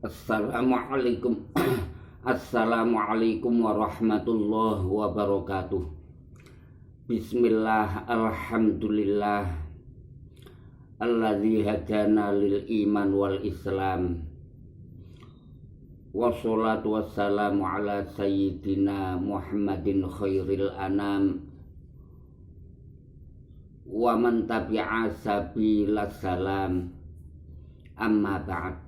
Assalamualaikum Assalamualaikum warahmatullahi wabarakatuh. Bismillah, alhamdulillah alladzi hadana lil iman wal islam. Wassalatu wassalamu ala sayyidina Muhammadin khairil anam wa man tabi'a sabilas salam. Amma ba'd.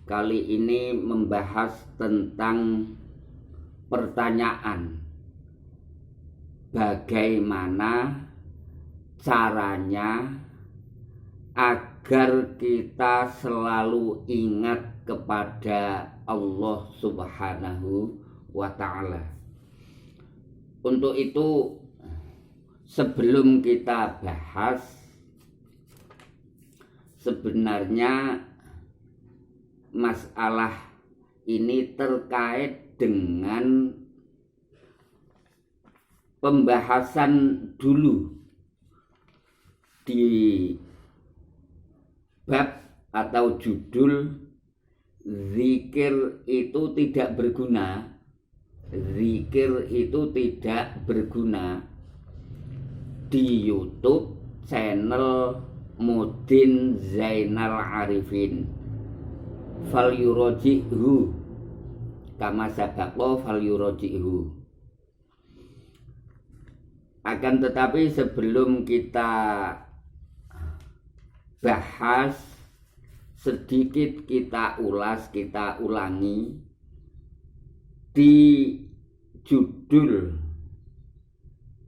Kali ini membahas tentang pertanyaan bagaimana caranya agar kita selalu ingat kepada Allah Subhanahu wa ta'ala. Untuk itu, sebelum kita bahas, sebenarnya masalah ini terkait dengan pembahasan dulu di bab atau judul zikir itu tidak berguna. Zikir itu tidak berguna di YouTube channel Mudin Zainal Arifin. Fal yuraji'hu kama sabaqo fal yuraji'hu. Akan tetapi sebelum kita bahas, sedikit kita ulangi di judul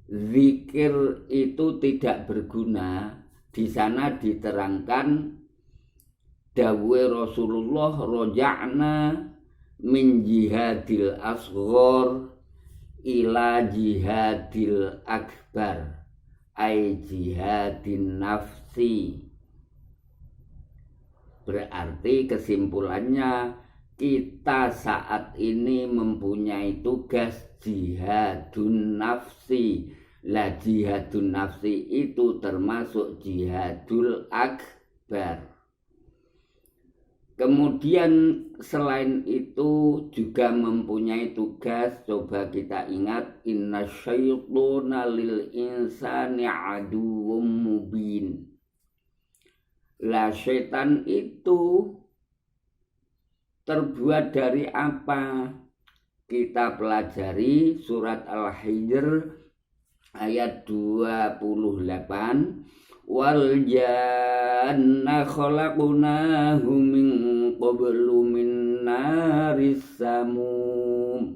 zikir itu tidak berguna. Di sana diterangkan dawuhe Rasulullah, roja'na min jihadil asghar ila jihadil akbar, ay jihadin nafsi. Berarti kesimpulannya kita saat ini mempunyai tugas jihadun nafsi. Lah jihadun nafsi itu termasuk jihadul akbar. Kemudian selain itu juga mempunyai tugas, coba kita ingat, inna syaitona lil insani aduwwum mubin. Lah syaitan itu terbuat dari apa? Kita pelajari surat Al-Hijr ayat 28. Wal janna khalaqnahu min qablu min naris samum.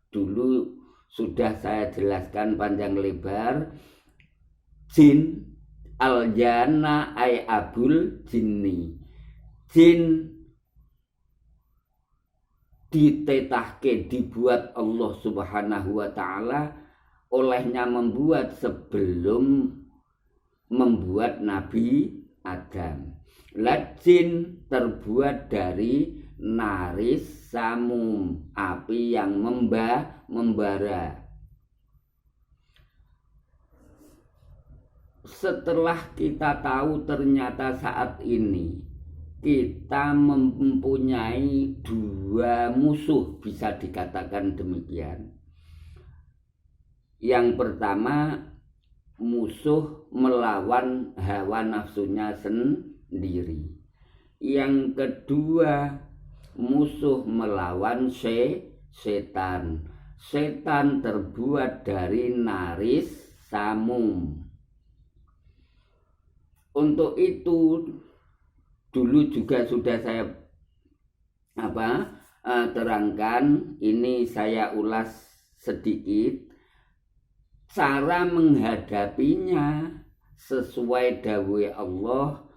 Dulu sudah saya jelaskan panjang lebar. Jin, al janna ay abul jinni. Jin ditetahke, dibuat Allah Subhanahu wa ta'ala, olehnya membuat sebelum membuat Nabi Adam. Jin terbuat dari naris samum, api yang membara. Setelah kita tahu ternyata saat ini kita mempunyai dua musuh, bisa dikatakan demikian. Yang pertama, musuh melawan hawa nafsunya sendiri. Yang kedua, musuh melawan setan. Setan terbuat dari naris samum. Untuk itu dulu juga sudah saya terangkan, ini saya ulas sedikit. Cara menghadapinya sesuai dawuh Allah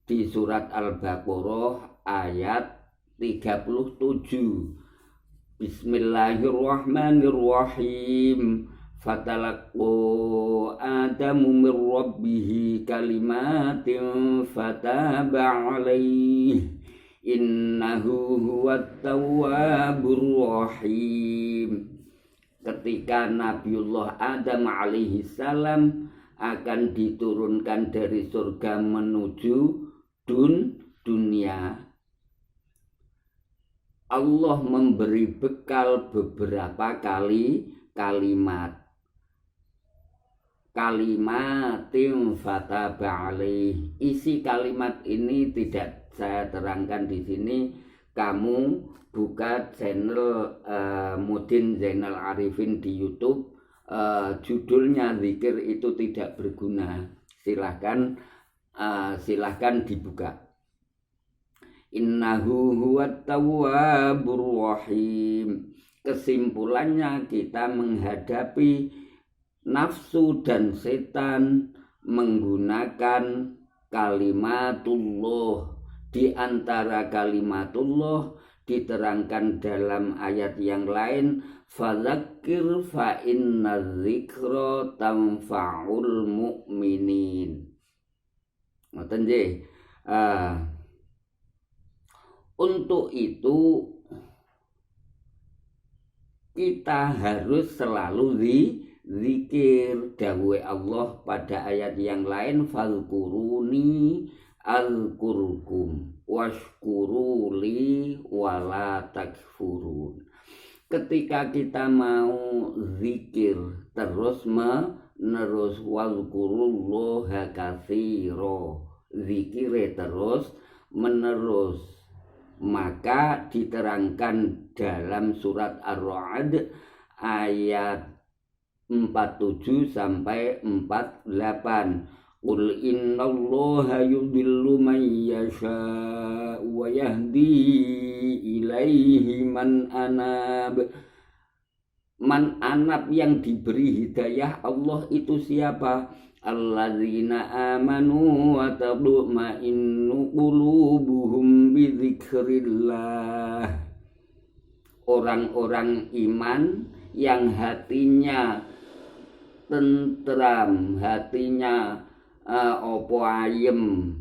di surat Al-Baqarah ayat 37. Bismillahirrahmanirrahim. Fatalaqqa Adamu min rabbihi kalimatin fataba alaihi innahu huwat tawwabur rahim. Ketika Nabiullah Adam alaihi salam akan diturunkan dari surga menuju dunia dunia Allah memberi bekal beberapa kalimatin fataba alaih. Isi kalimat ini tidak saya terangkan di sini. Kamu buka channel Mudin Zainal Arifin di YouTube, judulnya zikir itu tidak berguna. Silahkan dibuka. Innahu huwat tawwabur rahim. Kesimpulannya kita menghadapi nafsu dan setan menggunakan kalimatullah. Di antara kalimatullah diterangkan dalam ayat yang lain, fadzakir fa inna dzikra tanfa'ul mu'minin. Ngoten nggih. Untuk itu kita harus selalu zikir. Dawuh Allah pada ayat yang lain, fadhkuruni azkurkum washkuruli wala takfurun. Ketika kita mau zikir terus menerus, wazkurullaha katsira, zikire terus menerus, maka diterangkan dalam surat Ar-Ra'd ayat 47 sampai 48. Qul innallaha yudhillu man yasha wa yahdi ilaihi man anab. Man anab, yang diberi hidayah Allah itu siapa? Alladzina amanu wa tatma'innu qulubuhum bidzikrillah. Orang-orang iman yang hatinya tentram, hatinya ayem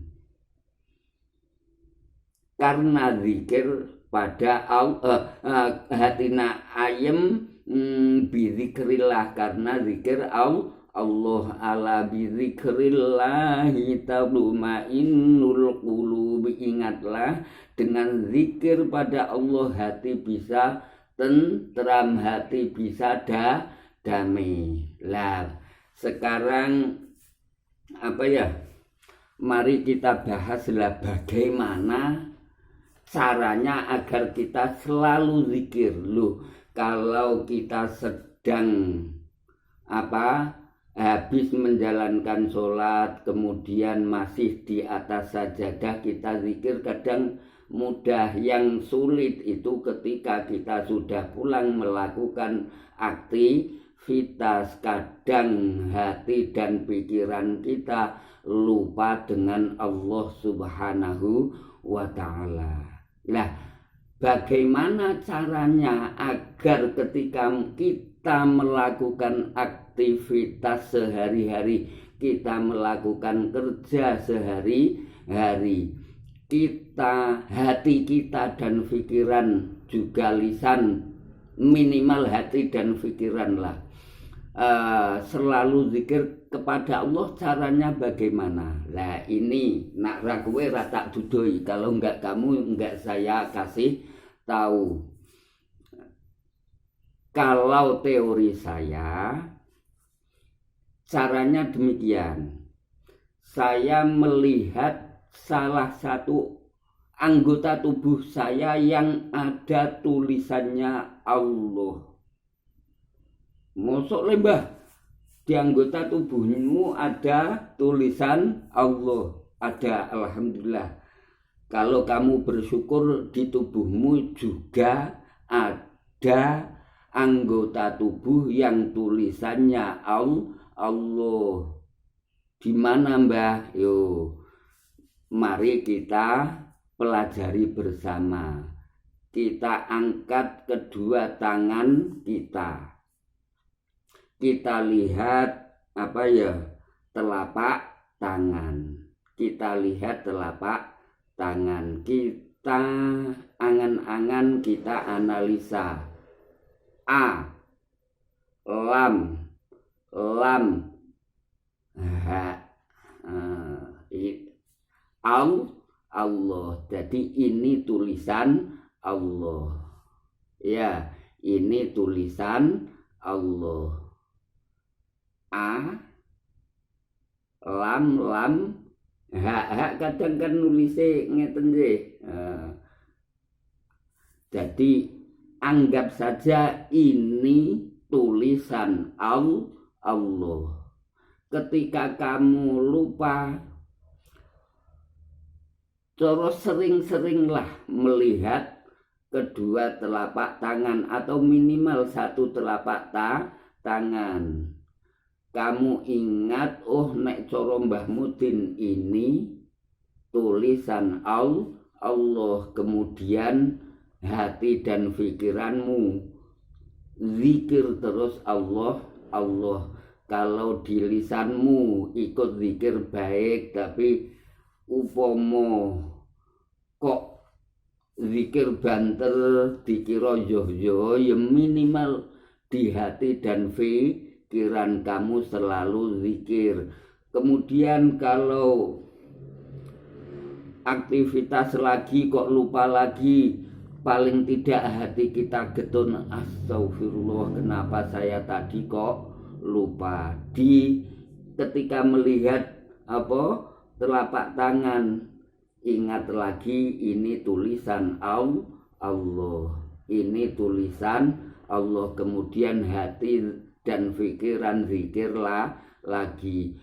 karena zikir pada hatina ayem bidzikrillah, karena zikir Allah. Ala bidzikrillahi tatma'innul qulub. Ingatlah, dengan zikir pada Allah hati bisa tentram, hati bisa damai. Lah, sekarang mari kita bahaslah bagaimana caranya agar kita selalu zikir. Loh, kalau kita sedang habis menjalankan sholat, kemudian masih di atas sajadah kita zikir, kadang mudah. Yang sulit itu ketika kita sudah pulang melakukan aktivitas, kadang hati dan pikiran kita lupa dengan Allah Subhanahu wa ta'ala. Nah, bagaimana caranya agar ketika kita melakukan aktivitas sehari-hari, kita melakukan kerja sehari-hari, hati kita dan pikiran, juga lisan, minimal hati dan pikiranlah selalu zikir kepada Allah. Caranya bagaimana? Nah, ini nak rakuwe rata dudoi, kalau enggak kamu enggak saya kasih tahu. Kalau teori saya, caranya demikian. Saya melihat salah satu anggota tubuh saya yang ada tulisannya Allah. Mosok lembah di anggota tubuhmu ada tulisan Allah, ada. Alhamdulillah. Kalau kamu bersyukur, di tubuhmu juga ada anggota tubuh yang tulisannya Allah. Di mana, Mbah? Yo, mari kita pelajari bersama. Kita angkat kedua tangan kita. Kita lihat telapak tangan. Kita lihat telapak tangan. Kita angan-angan, kita analisa. Lam, ha, Allah. Jadi ini tulisan Allah. Ya, ini tulisan Allah. A lam hak kadang kan nulisnya ngeten nggih. Jadi anggap saja ini tulisan Allah. Ketika kamu lupa, terus sering-seringlah melihat kedua telapak tangan atau minimal satu telapak tangan. Kamu ingat, oh nek cara Mbah Mudin ini tulisan Allah, kemudian hati dan pikiranmu zikir terus Allah. Kalau di lisanmu ikut zikir baik, tapi upomo kok zikir banter dikira yo ya minimal di hati dan pikiran kamu selalu zikir. Kemudian kalau aktivitas lagi kok lupa lagi, paling tidak hati kita getun, astagfirullah, kenapa saya tadi kok lupa. Ketika melihat telapak tangan, ingat lagi ini tulisan Allah. Ini tulisan Allah. Kemudian hati dan pikiran zikirlah lagi.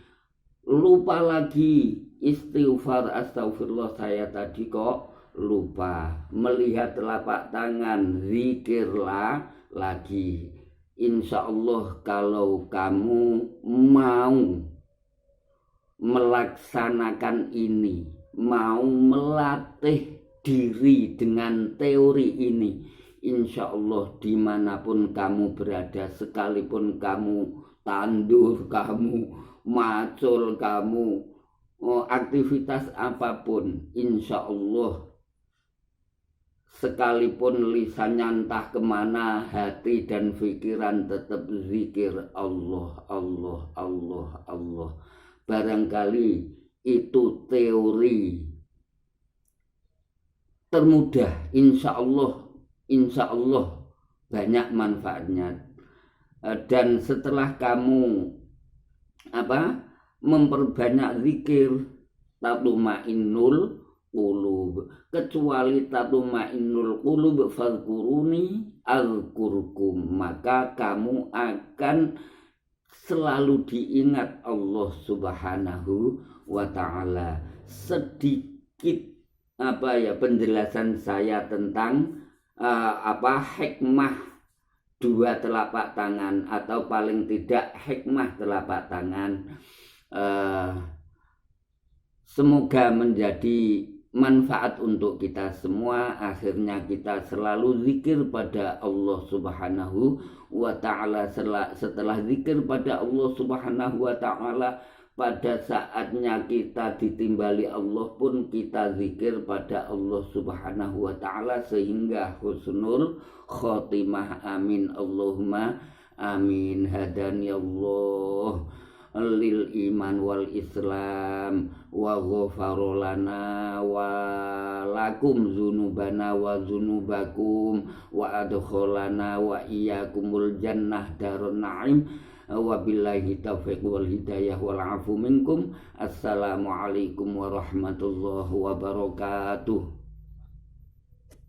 Lupa lagi, istighfar, astagfirullah, saya tadi kok lupa. Melihat telapak tangan, zikirlah lagi. Insya Allah kalau kamu mau melaksanakan ini, mau melatih diri dengan teori ini, insya Allah dimanapun kamu berada, sekalipun kamu tandur, kamu macul, kamu aktivitas apapun, insya Allah sekalipun lisannya entah kemana, hati dan pikiran tetap zikir Allah. Barangkali itu teori termudah, insya Allah banyak manfaatnya. Dan setelah kamu memperbanyak zikir, tatma'innul qulub, kecuali tatma'innul qulub fadhkuruni azkurkum, maka kamu akan selalu diingat Allah Subhanahu wa ta'ala. Sedikit penjelasan saya tentang hikmah dua telapak tangan, atau paling tidak hikmah telapak tangan. Semoga menjadi manfaat untuk kita semua. Akhirnya kita selalu zikir pada Allah Subhanahu wa ta'ala. Setelah zikir pada Allah Subhanahu wa ta'ala, pada saatnya kita ditimbali Allah pun kita zikir pada Allah Subhanahu wa ta'ala sehingga husnul khotimah. Amin Allahumma amin. Hadani Allah lil iman wal islam wa ghafara lana wa lakum dzunubana wa dzunubakum wa adkhalana wa iyyakumul jannah darun na'im wa billahi taufiq wal hidayah wal afu minkum. Assalamualaikum warahmatullahi wabarakatuh.